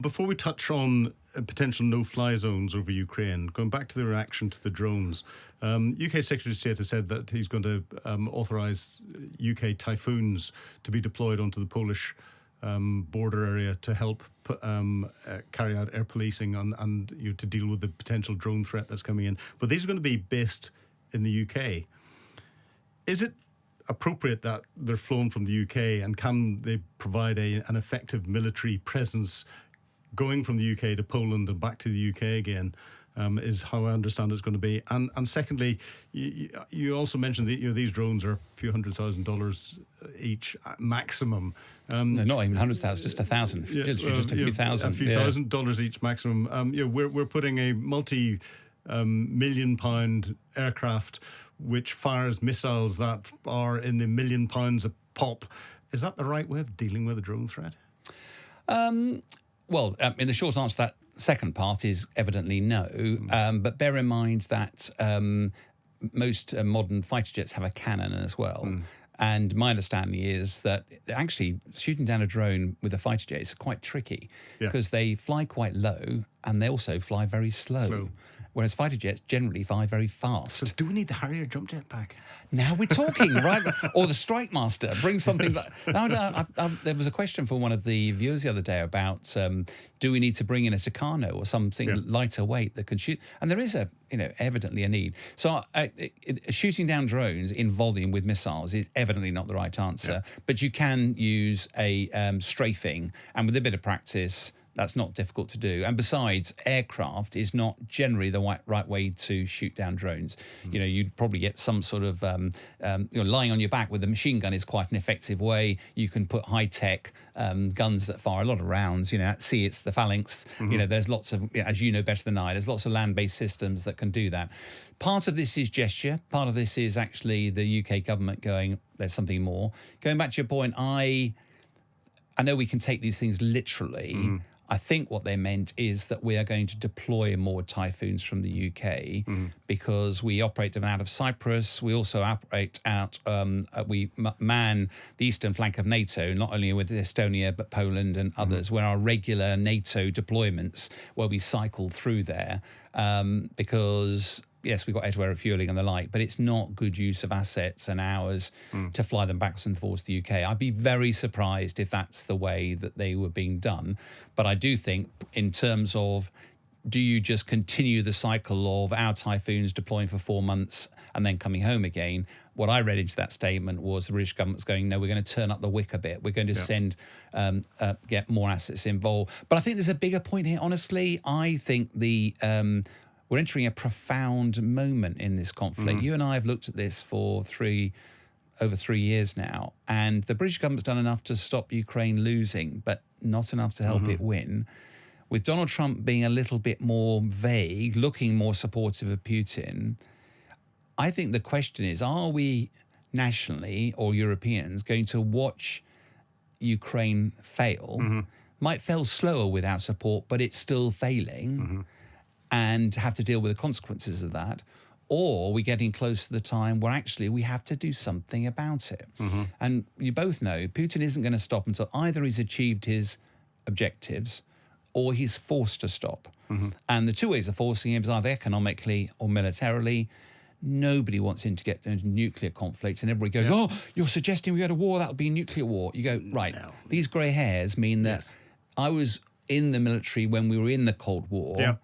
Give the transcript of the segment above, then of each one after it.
Before we touch on potential no-fly zones over Ukraine, going back to the reaction to the drones, UK Secretary of State has said that he's going to authorise UK Typhoons to be deployed onto the Polish border area to help carry out air policing and to deal with the potential drone threat that's coming in. But these are going to be based in the UK. Is it appropriate that they're flown from the UK, and can they provide an effective military presence going from the UK to Poland and back to the UK again? Is how I understand it's going to be. And secondly, you also mentioned that these drones are a few $100,000 each maximum. No, not even 100,000, just 1,000. Just a few thousand. A few $1,000 each maximum. We're putting a multi-million-pound aircraft which fires missiles that are in the £1 million a pop. Is that the right way of dealing with a drone threat? Well, in the short answer to that second part is evidently no. But bear in mind that most modern fighter jets have a cannon as well. And my understanding is that actually shooting down a drone with a fighter jet is quite tricky because they fly quite low and they also fly very slow. Whereas fighter jets generally fly very fast. So do we need the Harrier jump jet back? Now we're talking, right? Or the Strike Master, bring something like... there was a question from one of the viewers the other day about do we need to bring in a Tucano or something lighter weight that can shoot? And there is evidently a need. So shooting down drones in volume with missiles is evidently not the right answer. But you can use a strafing, and with a bit of practice, that's not difficult to do. And besides, aircraft is not generally the right way to shoot down drones. You'd probably get some sort of, lying on your back with a machine gun is quite an effective way. You can put high-tech guns that fire a lot of rounds. At sea, it's the phalanx. There's lots of, as you know better than I, there's lots of land-based systems that can do that. Part of this is gesture. Part of this is actually the UK government going, there's something more. Going back to your point, I know we can take these things literally. I think what they meant is that we are going to deploy more Typhoons from the UK because we operate them out of Cyprus. We also operate out, we man the eastern flank of NATO, not only with Estonia, but Poland and others, where our regular NATO deployments, where we cycle through there because... Yes, we've got air-to-air refuelling and the like, but it's not good use of assets and hours to fly them backwards and forwards to the UK. I'd be very surprised if that's the way that they were being done. But I do think in terms of, do you just continue the cycle of our Typhoons deploying for 4 months and then coming home again? What I read into that statement was the British government's going, no, we're going to turn up the wick a bit. We're going to get more assets involved. But I think there's a bigger point here, honestly. I think we're entering a profound moment in this conflict. You and I have looked at this for over 3 years now, and the British government's done enough to stop Ukraine losing, but not enough to help it win. With Donald Trump being a little bit more vague, looking more supportive of Putin, I think the question is, are we nationally or Europeans going to watch Ukraine fail? Might fail slower without support, but it's still failing. And have to deal with the consequences of that, or we're getting close to the time where actually we have to do something about it. And you both know Putin isn't going to stop until either he's achieved his objectives or he's forced to stop. And the two ways of forcing him is either economically or militarily. Nobody wants him to get into nuclear conflict, and everybody goes, oh, you're suggesting we go to war, that'll be a nuclear war. You go, right, these grey hairs mean that I was in the military when we were in the Cold War.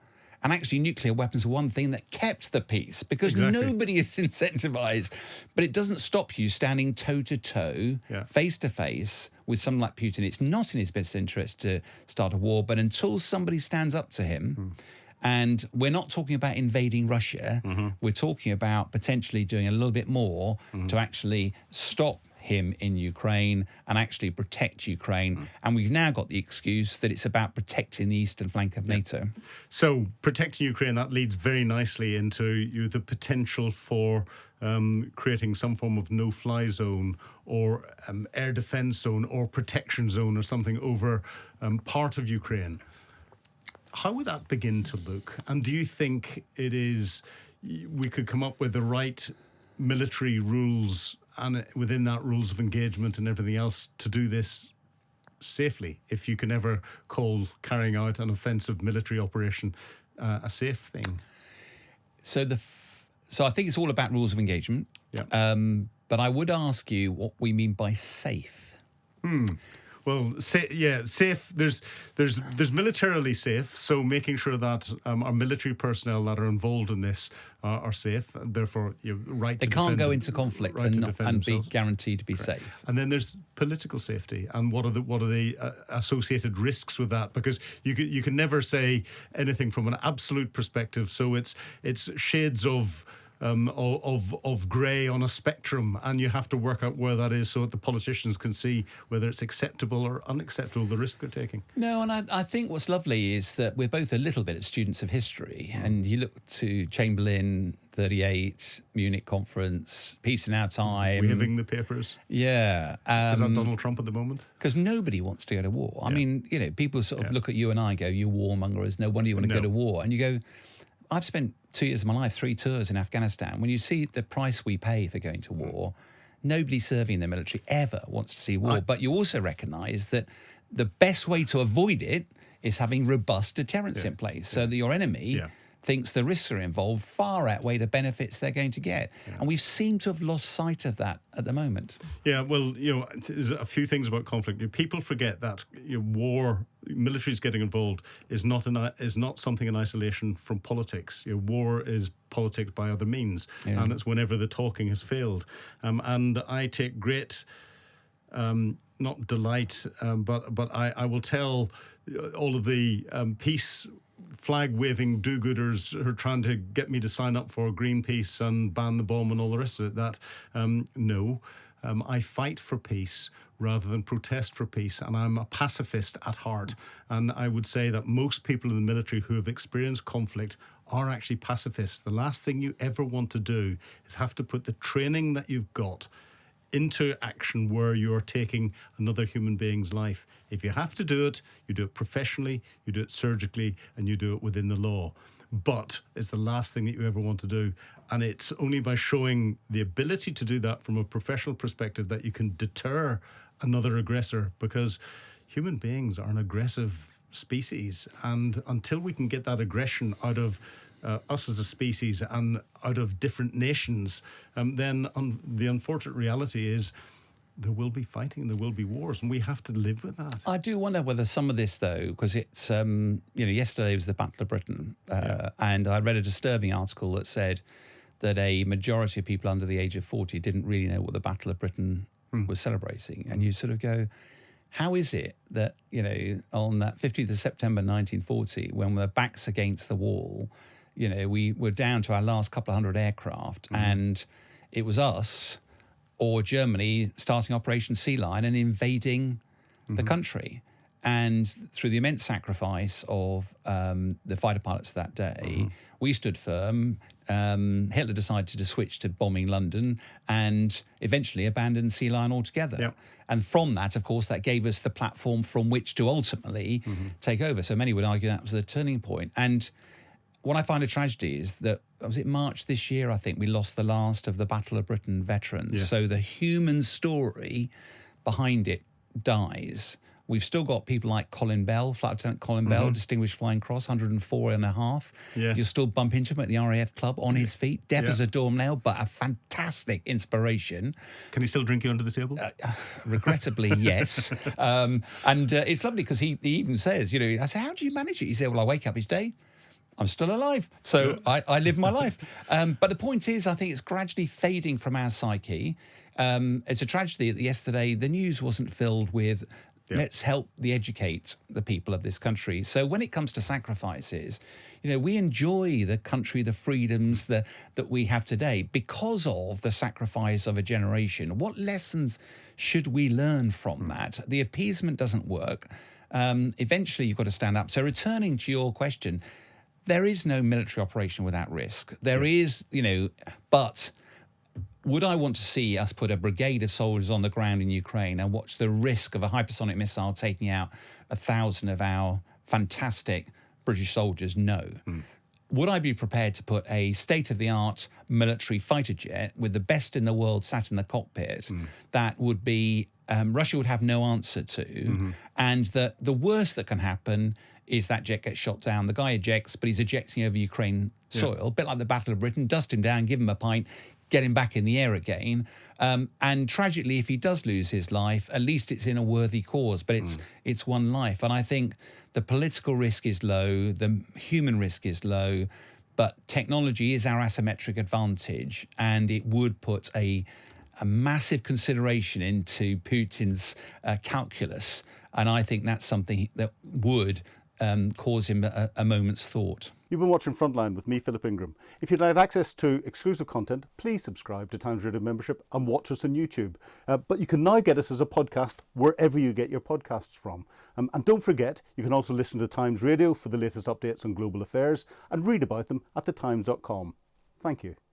And actually, nuclear weapons are one thing that kept the peace because nobody is incentivized. But it doesn't stop you standing toe-to-toe, face-to-face with someone like Putin. It's not in his best interest to start a war. But until somebody stands up to him, and we're not talking about invading Russia, we're talking about potentially doing a little bit more to actually stop him in Ukraine and actually protect Ukraine. And we've now got the excuse that it's about protecting the eastern flank of NATO. So protecting Ukraine, that leads very nicely into the potential for creating some form of no-fly zone or air defence zone or protection zone or something over part of Ukraine. How would that begin to look? And do you think we could come up with the right military rules and within that rules of engagement and everything else to do this safely, if you can ever call carrying out an offensive military operation a safe thing. So I think it's all about rules of engagement. Yeah. But I would ask you what we mean by safe. Well, safe. There's militarily safe. So making sure that our military personnel that are involved in this are safe, and therefore right. They can't go into conflict and be guaranteed to be safe. And then there's political safety, and what are the associated risks with that? Because you can never say anything from an absolute perspective. So it's shades of grey on a spectrum, and you have to work out where that is so that the politicians can see whether it's acceptable or unacceptable, the risk they're taking. No, and I think what's lovely is that we're both a little bit of students of history, and you look to Chamberlain, 38, Munich conference, peace in our time. Waving the papers. Yeah. Is that Donald Trump at the moment? Because nobody wants to go to war. I mean, people sort of look at you and I and go, you warmongers, no wonder you want to go to war. And you go, I've spent 2 years of my life, 3 tours in Afghanistan. When you see the price we pay for going to war, nobody serving in the military ever wants to see war. But you also recognise that the best way to avoid it is having robust deterrence in place so that your enemy thinks the risks are involved far outweigh the benefits they're going to get. And we seem to have lost sight of that at the moment. Yeah, well, there's a few things about conflict. People forget that war, militaries getting involved is not something in isolation from politics. War is politics by other means, and it's whenever the talking has failed. And I take great not delight, but I will tell all of the peace flag-waving do-gooders who are trying to get me to sign up for Greenpeace and ban the bomb and all the rest of it, that no, I fight for peace rather than protest for peace, and I'm a pacifist at heart. And I would say that most people in the military who have experienced conflict are actually pacifists. The last thing you ever want to do is have to put the training that you've got into action where you're taking another human being's life. If you have to do it professionally, you do it surgically, and you do it within the law. But it's the last thing that you ever want to do. And it's only by showing the ability to do that from a professional perspective that you can deter another aggressor, because human beings are an aggressive species. And until we can get that aggression out of us as a species and out of different nations, then the unfortunate reality is there will be fighting, there will be wars, and we have to live with that. I do wonder whether some of this, though, because it's, yesterday was the Battle of Britain, and I read a disturbing article that said that a majority of people under the age of 40 didn't really know what the Battle of Britain was celebrating. And you sort of go, how is it that, on that 15th of September 1940, when we're backs against the wall, we were down to our last couple of hundred aircraft, and it was us or Germany starting Operation Sea Lion and invading the country. And through the immense sacrifice of the fighter pilots that day, we stood firm. Hitler decided to switch to bombing London and eventually abandoned Sea Lion altogether. Yep. And from that, of course, that gave us the platform from which to ultimately take over. So many would argue that was the turning point. And what I find a tragedy is that, was it March this year, I think, we lost the last of the Battle of Britain veterans. Yeah. So the human story behind it dies. We've still got people like Colin Bell, Flight Lieutenant Colin Bell, Distinguished Flying Cross, 104 and a half. Yes. You'll still bump into him at the RAF club on his feet, deaf as a doornail, but a fantastic inspiration. Can he still drink you under the table? Regrettably, yes. And it's lovely because he even says, I say, how do you manage it? He said, well, I wake up each day, I'm still alive. So I live my life. But the point is, I think it's gradually fading from our psyche. It's a tragedy that yesterday the news wasn't filled with let's help educate the people of this country. So when it comes to sacrifices, we enjoy the country, the freedoms that we have today because of the sacrifice of a generation. What lessons should we learn from that? The appeasement doesn't work. Eventually, you've got to stand up. So returning to your question, there is no military operation without risk. There is, but would I want to see us put a brigade of soldiers on the ground in Ukraine and watch the risk of a hypersonic missile taking out 1,000 of our fantastic British soldiers? No. would I be prepared to put a state-of-the-art military fighter jet with the best in the world sat in the cockpit that would be Russia would have no answer to, and that the worst that can happen is that jet gets shot down. The guy ejects, but he's ejecting over Ukraine soil, a bit like the Battle of Britain. Dust him down, give him a pint, get him back in the air again. And tragically, if he does lose his life, at least it's in a worthy cause, but it's one life. And I think the political risk is low, the human risk is low, but technology is our asymmetric advantage, and it would put a massive consideration into Putin's calculus. And I think that's something that would cause him a moment's thought. You've been watching Frontline with me, Philip Ingram. If you'd like access to exclusive content, please subscribe to Times Radio membership and watch us on YouTube. But you can now get us as a podcast wherever you get your podcasts from. And don't forget, you can also listen to Times Radio for the latest updates on global affairs and read about them at thetimes.com. Thank you.